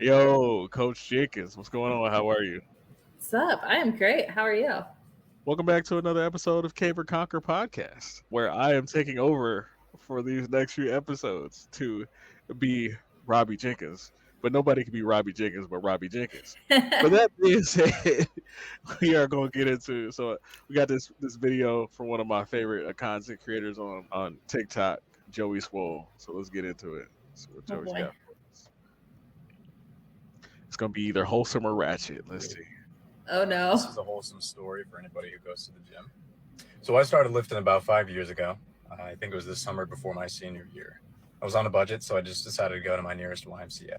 Yo, Coach Jenkins, what's going on? How are you? What's up? I am great. How are you? Welcome back to another episode of 𝗖𝗥 podcast, where I am taking over for these next few episodes to be Robbie Jenkins. But nobody can be Robbie Jenkins but Robbie Jenkins. But that being said, we are going to get into. So we got this video from one of my favorite content creators on TikTok, 𝗖𝗔𝗩𝗘. So let's get into it. See what Oh Joey's boy. got for us. It's going to be either wholesome or ratchet. Let's see. Oh This no. is a wholesome story for anybody who goes to the gym. So I started lifting about 5 years ago. I think it was this summer before my senior year. I was on a budget, so I just decided to go to my nearest YMCA.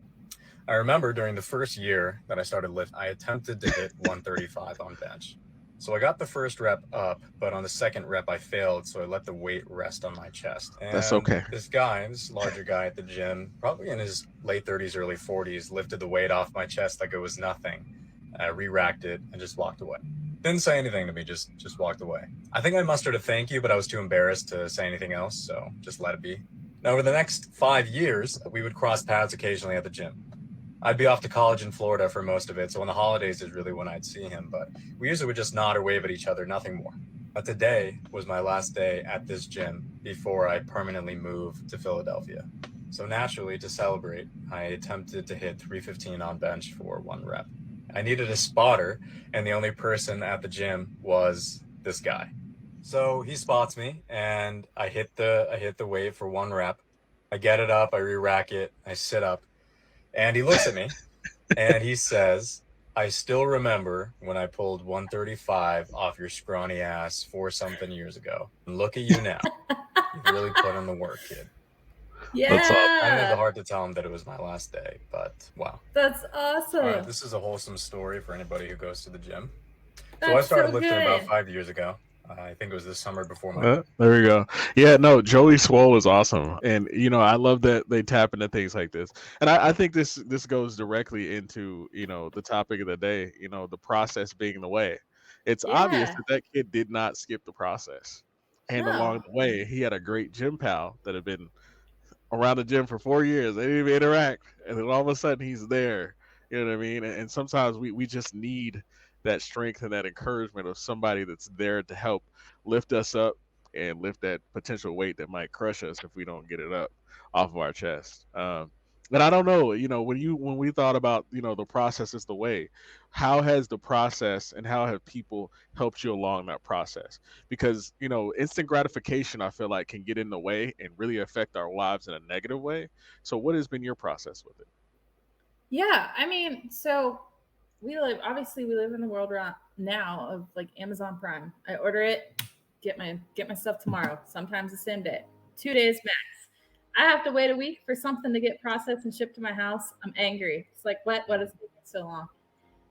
I remember during the first year that I started lifting, I attempted to hit 135 on bench. So I got the first rep up, but on the second rep I failed, so I let the weight rest on my chest. That's And okay. this larger guy at the gym, probably in his late 30s, early 40s, lifted the weight off my chest like it was nothing. I re-racked it and just walked away. Didn't say anything to me, just walked away. I think I mustered a thank you, but I was too embarrassed to say anything else, so just let it be. Now, over the next 5 years, we would cross paths occasionally at the gym. I'd be off to college in Florida for most of it, so on the holidays is really when I'd see him, but we usually would just nod or wave at each other, nothing more. But today was my last day at this gym before I permanently moved to Philadelphia. So naturally, to celebrate, I attempted to hit 315 on bench for one rep. I needed a spotter, and the only person at the gym was this guy. So he spots me, and I hit the weight for one rep. I get it up, I re-rack it, I sit up, and he looks at me, and he says, "I still remember when I pulled 135 off your scrawny ass 4-something years ago. And look at you now. You've really put in the work, kid." That's awesome. I didn't have the Yeah. heart to tell him that it was my last day, but wow. That's All right, awesome. this is a wholesome story for anybody who goes to the gym. So I That's started so lifting about good. 5 years ago. I think it was this summer before my. There we go. Yeah, no, Joey Swole is awesome, and I love that they tap into things like this. And I think this goes directly into the topic of the day. The process being the way. It's obvious Yeah. that that kid did not skip the process, and along No. the way, he had a great gym pal that had been around the gym for 4 years. They didn't even interact, and then all of a sudden he's there. You know what I mean? And sometimes we just need that strength and that encouragement of somebody that's there to help lift us up and lift that potential weight that might crush us if we don't get it up off of our chest. And I don't know, when we thought about the process is the way, how has the process and how have people helped you along that process? Because instant gratification, I feel like, can get in the way and really affect our lives in a negative way. So what has been your process with it? Yeah. I mean, so we live in the world right now of like Amazon Prime. I order it, get my stuff tomorrow, sometimes the same day. 2 days max. I have to wait a week for something to get processed and shipped to my house. I'm angry. It's like what is taking so long?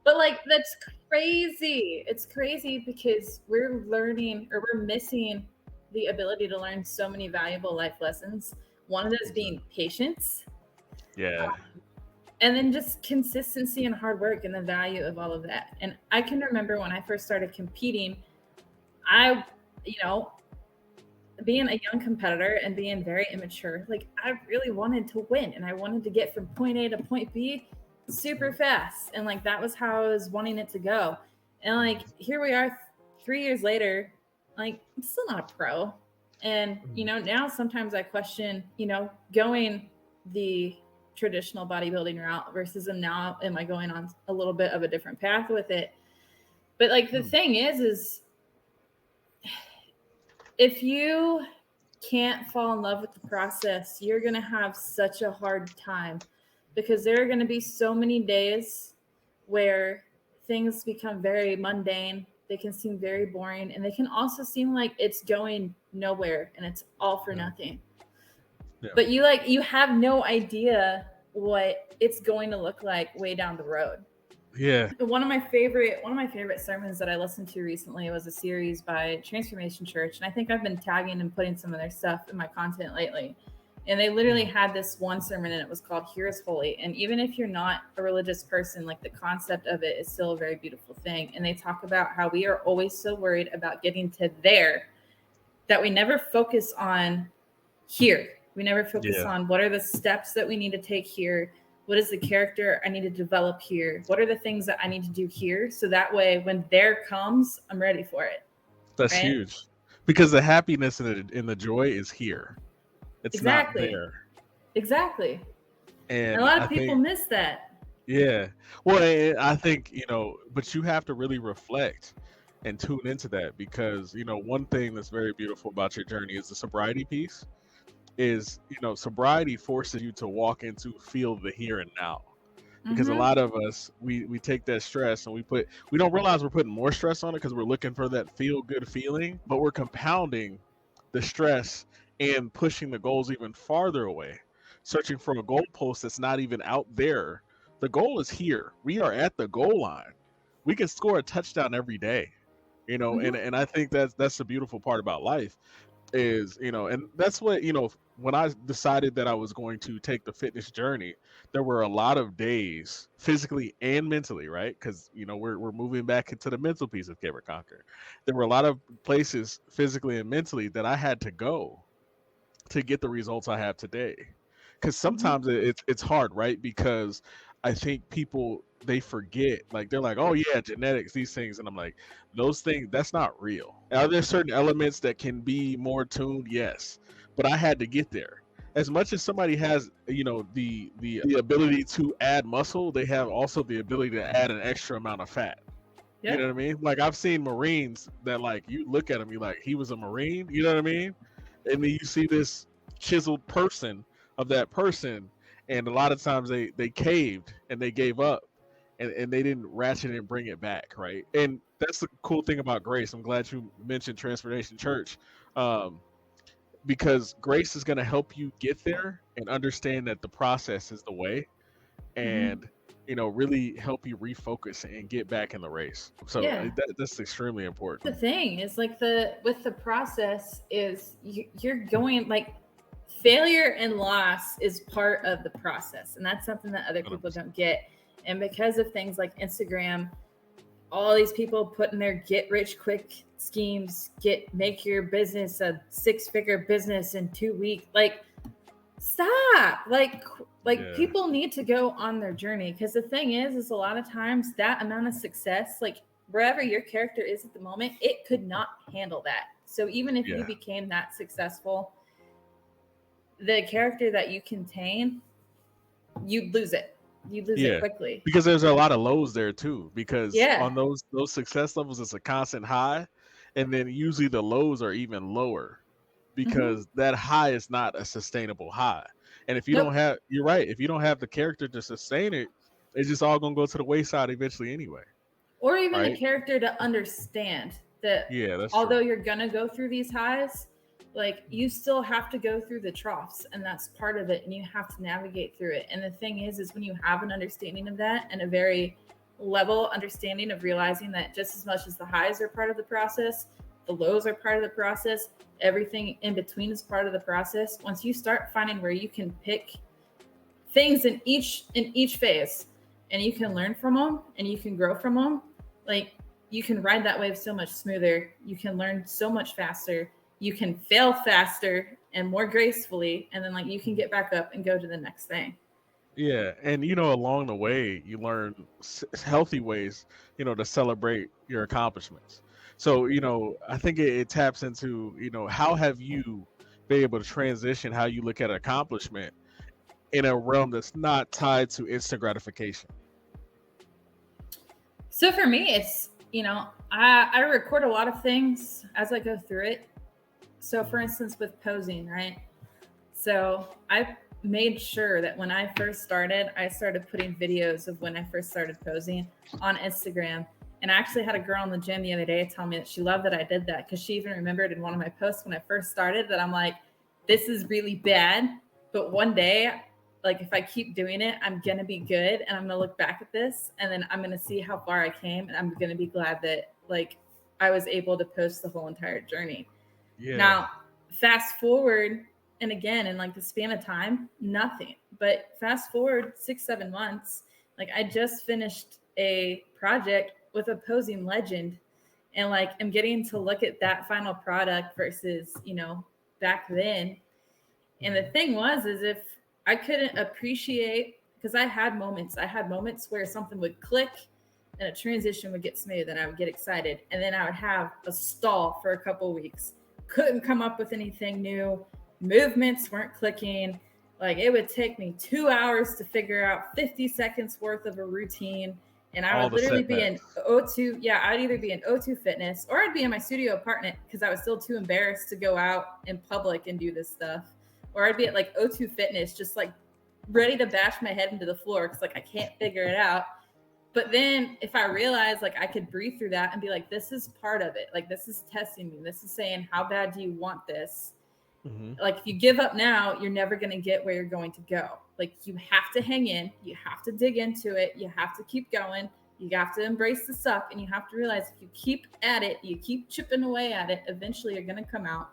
But like that's crazy. It's crazy because we're learning or we're missing the ability to learn so many valuable life lessons. One of those being patience, Yeah. and then just consistency and hard work and the value of all of that. And I can remember when I first started competing, I, you know, being a young competitor and being very immature, like I really wanted to win and I wanted to get from point A to point B super fast. And like that was how I was wanting it to go. And like here we are 3 years later, like I'm still not a pro. And now sometimes I question, going the traditional bodybuilding route versus now am I going on a little bit of a different path with it? But like the thing is if you can't fall in love with the process, you're going to have such a hard time because there are going to be so many days where things become very mundane. They can seem very boring and they can also seem like it's going nowhere and it's all for nothing. Yeah. But you have no idea what it's going to look like way down the road. Yeah. One of my favorite sermons that I listened to recently was a series by Transformation Church, and I think I've been tagging and putting some of their stuff in my content lately. And they literally had this one sermon, and it was called "Here is Holy." And even if you're not a religious person, like the concept of it is still a very beautiful thing. And they talk about how we are always so worried about getting to there that we never focus on here. We never focus Yeah. on what are the steps that we need to take here. what is the character I need to develop here? What are the things that I need to do here? So that way, when there comes, I'm ready for it. That's Right? huge, because the happiness and the joy is here. It's not Exactly. there. Exactly. And a And lot I of people think, miss that. yeah. Well, I think, but you have to really reflect and tune into that, because, one thing that's very beautiful about your journey is the sobriety piece. Is, sobriety forces you to walk into feel the here and now. Because a Mm-hmm. lot of us, we take that stress and we don't realize we're putting more stress on it because we're looking for that feel good feeling, but we're compounding the stress and pushing the goals even farther away, searching for a goalpost that's not even out there. The goal is here. We are at the goal line. We can score a touchdown every day, Mm-hmm. and I think that's the beautiful part about life is, and that's what, when I decided that I was going to take the fitness journey, there were a lot of days physically and mentally, right? Because, we're moving back into the mental piece of Cape Conquer. There were a lot of places physically and mentally that I had to go to get the results I have today. Because Mm-hmm. sometimes it's hard, right? Because I think people, they forget, like they're like, oh yeah, genetics, these things, and I'm like, those things, that's not real. Are there certain elements that can be more tuned? Yes, but I had to get there. As much as somebody has, the ability to add muscle, they have also the ability to add an extra amount of fat. You know Yep. what I mean? Like, I've seen Marines that, like, you look at him, you like, he was a Marine. You know what I mean? And then you see this chiseled person of that person, and a lot of times they caved and they gave up, and they didn't ratchet and bring it back, right? And that's the cool thing about grace. I'm glad you mentioned Transformation Church, um, because grace is going to help you get there and understand that the process is the way, Mm-hmm. and really help you refocus and get back in the race. So Yeah. that's extremely The important. thing is, like, with the process is you're going, like, failure and loss is part of the process, and that's something that other people 100%. don't get. And because of things like Instagram, all these people putting their get rich quick schemes, make your business a 6-figure business in 2 weeks, like, stop. Like Yeah. people need to go on their journey, because the thing is a lot of times that amount of success, like wherever your character is at the moment, it could not handle that. So even if you Yeah. became that successful, the character that you contain, you'd lose it. You'd lose it Yeah, quickly. because there's a lot of lows there too. Because Yeah. on those success levels, it's a constant high, and then usually the lows are even lower, Mm-hmm. because that high is not a sustainable high. And if you Nope. don't have, you're right. If you don't have the character to sustain it, it's just all gonna go to the wayside eventually anyway, Or even the right? character to understand that Yeah, that's although true. you're gonna go through these highs, like you still have to go through the troughs, and that's part of it, and you have to navigate through it. And the thing is when you have an understanding of that, and a very level understanding of realizing that just as much as the highs are part of the process, the lows are part of the process, everything in between is part of the process. Once you start finding where you can pick things in each phase, and you can learn from them and you can grow from them, like, you can ride that wave so much smoother, you can learn so much faster, you can fail faster and more gracefully, and then, like, you can get back up and go to the next thing. Yeah, and along the way, you learn healthy ways, to celebrate your accomplishments. So, I think it taps into, how have you been able to transition how you look at accomplishment in a realm that's not tied to instant gratification. So for me, it's, I record a lot of things as I go through it. So for instance, with posing, right? So I made sure that when I first started, I started putting videos of when I first started posing on Instagram. And I actually had a girl in the gym the other day tell me that she loved that I did that, because she even remembered in one of my posts when I first started that I'm like, this is really bad, but one day, like, if I keep doing it, I'm gonna be good, and I'm gonna look back at this, and then I'm gonna see how far I came, and I'm gonna be glad that, like, I was able to post the whole entire journey. Yeah. Now, fast forward, and again, in like the span of time, nothing. But fast forward 6-7 months, like, I just finished a project with a posing legend, and, like, I'm getting to look at that final product versus, back then. And the thing was, is if I couldn't appreciate because I had moments where something would click and a transition would get smooth and I would get excited. And then I would have a stall for a couple weeks. Couldn't come up with anything new. Movements weren't clicking. Like it would take me 2 hours to figure out 50 seconds worth of a routine. And I All would the literally be in setbacks. O2. Yeah, I'd either be in O2 Fitness or I'd be in my studio apartment because I was still too embarrassed to go out in public and do this stuff. Or I'd be at like O2 Fitness, just like ready to bash my head into the floor because like I can't figure it out. But then if I realized like I could breathe through that and be like, this is part of it. Like this is testing me. This is saying, how bad do you want this? Mm-hmm. Like if you give up now, you're never going to get where you're going to go. Like you have to hang in, you have to dig into it, you have to keep going, you have to embrace the suck, and you have to realize if you keep at it, you keep chipping away at it, eventually you're going to come out,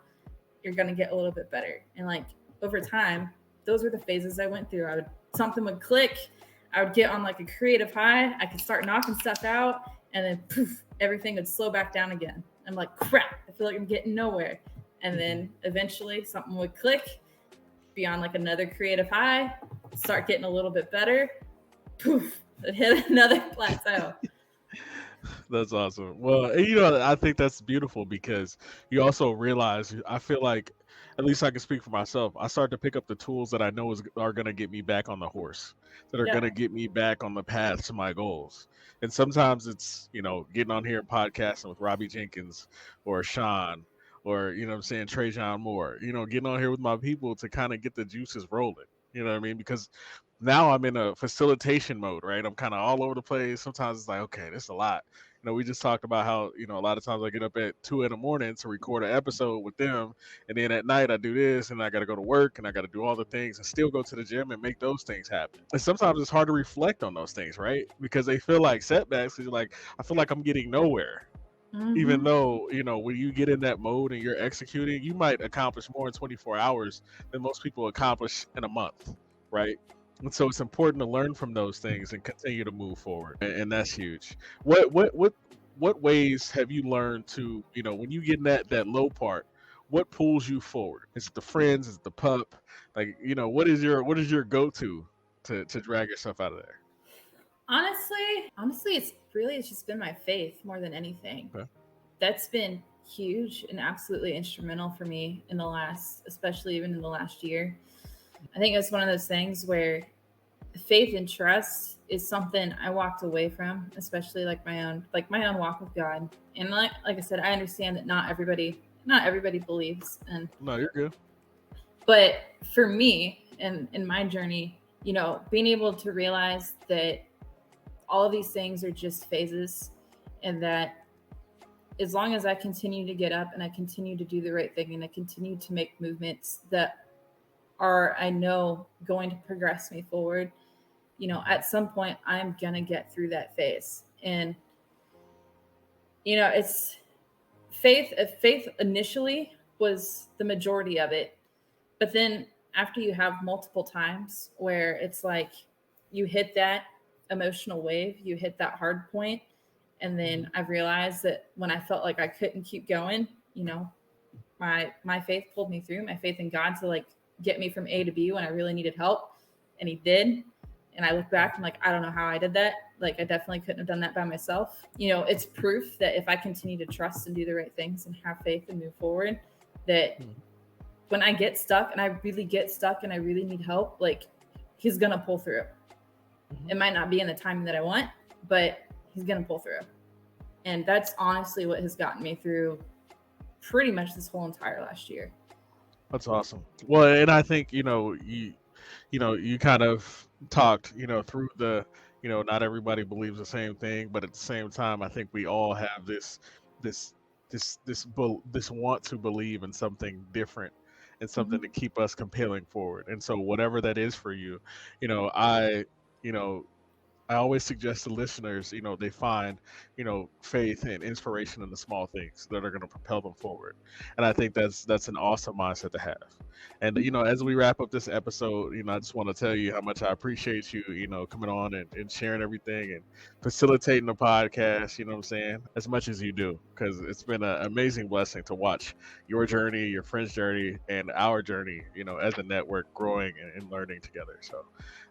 you're going to get a little bit better. And like over time, those were the phases I went through. Something would click, I would get on like a creative high, I could start knocking stuff out, and then poof, everything would slow back down again. I'm like, crap, I feel like I'm getting nowhere. And then eventually something would click, be on like another creative high, start getting a little bit better, poof, it hit another plateau. That's awesome. Well, and, you know, I think that's beautiful because you also realize, I feel like, at least I can speak for myself, I start to pick up the tools that I know are going to get me back on the horse, that are going Yeah. to get me back on the path to my goals. And sometimes it's, you know, getting on here and podcasting with Robbie Jenkins or Sean or, you know what I'm saying, Trajan Moore, you know, getting on here with my people to kind of get the juices rolling. You know what I mean? Because now I'm in a facilitation mode, right? I'm kind of all over the place. Sometimes it's like, okay, this is a lot. You know, we just talked about how, you know, a lot of times I get up at 2 in the morning to record an episode with them. And then at night I do this and I got to go to work and I got to do all the things and still go to the gym and make those things happen. And sometimes it's hard to reflect on those things, right? Because they feel like setbacks. Because you're like, I feel like I'm getting nowhere. Even Mm-hmm. though, you know, when you get in that mode and you're executing, you might accomplish more in 24 hours than most people accomplish in a month, right? And so it's important to learn from those things and continue to move forward, and that's huge. What ways have you learned to, you know, when you get in that low part, what pulls you forward? Is it the friends? Is it the pup? Like, you know, what is your go-to to drag yourself out of there? Honestly, it's just been my faith more than anything. Okay. That's been huge and absolutely instrumental for me in the last, especially even in the last year. I think it's one of those things where faith and trust is something I walked away from, especially like my own walk with God. And like I said, I understand that not everybody believes, and No, you're good. but for me and in my journey, being able to realize that all of these things are just phases, and that as long as I continue to get up and I continue to do the right thing and I continue to make movements that are, I know, going to progress me forward, at some point I'm going to get through that phase. And, it's faith initially was the majority of it. But then after you have multiple times where it's like you hit that emotional wave, you hit that hard point, and then I've realized that when I felt like I couldn't keep going, my faith pulled me through, my faith in God to like get me from A to B when I really needed help, and He did. And I look back and like, I don't know how I did that. Like I definitely couldn't have done that by myself. It's proof that if I continue to trust and do the right things and have faith and move forward, that when I get stuck and I really get stuck and I really need help, like He's gonna pull through. It might not be in the timing that I want, but He's gonna pull through. And that's honestly what has gotten me through pretty much this whole entire last year. That's awesome. Well, and I think, you kind of talked, through the, not everybody believes the same thing, but at the same time, I think we all have this, this want to believe in something different and something to Mm-hmm. keep us compelling forward. And so whatever that is for you, I, you know, I always suggest to listeners, they find, faith and inspiration in the small things that are going to propel them forward. And I think that's an awesome mindset to have. And as we wrap up this episode, I just want to tell you how much I appreciate you, coming on and sharing everything and facilitating the podcast. You know what I'm saying? As much as you do, because it's been an amazing blessing to watch your journey, your friend's journey, and our journey. As a network growing and learning together. So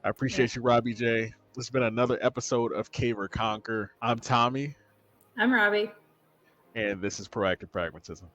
I Yeah. appreciate you, Robbie J. This has been another episode of Cave or Conquer. I'm Tommy, I'm Robbie. and this is Proactive Pragmatism.